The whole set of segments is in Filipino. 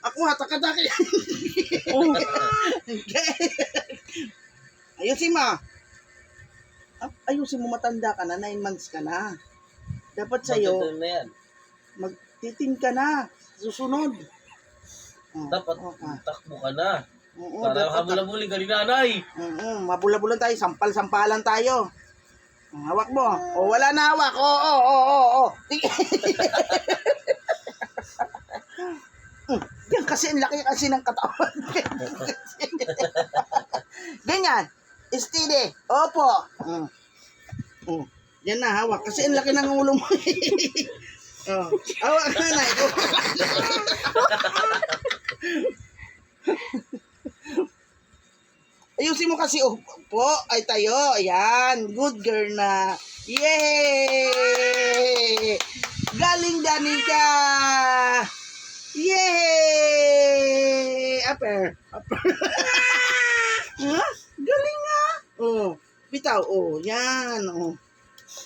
Ako hatak-hataki. Ayusin mo. Ayusin mo, matanda ka na, 9 months ka na. Dapat sa'yo, Bakit na yan? magtitim ka na. Susunod. Dapat takbo ka na. Oo, Para dapat habula-buli ka ni nanay. mabula-bulan tayo, sampal-sampalan tayo. Hawak mo. O, wala na hawak. Oo. Sige. Yan kasi, ang laki kasi ng katawan. Ganyan. Steady. Opo. Yan na, hawak. Kasi ang laki ng ulo mo. Hawak ka na. Ayusin mo kasi, upo. Ay, tayo. Ayan. Good girl na. Yay! Galing Danica! Yay! Upper. Huh? Galing nga. Bitaw. Yan.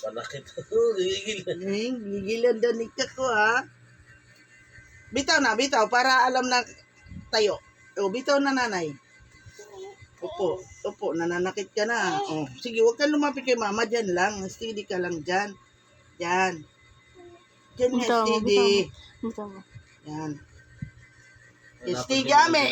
Panakit. Gigil. Gigilan Danica ko, ha? Bitaw na, bitaw. Para alam na tayo. Bitaw na, nanay. Opo, nananakit ka na. Sige, huwag kang lumapit kay mama. Diyan lang. Steady ka lang dyan. Yan. Diyan nga, steady. Yan. Steady kami.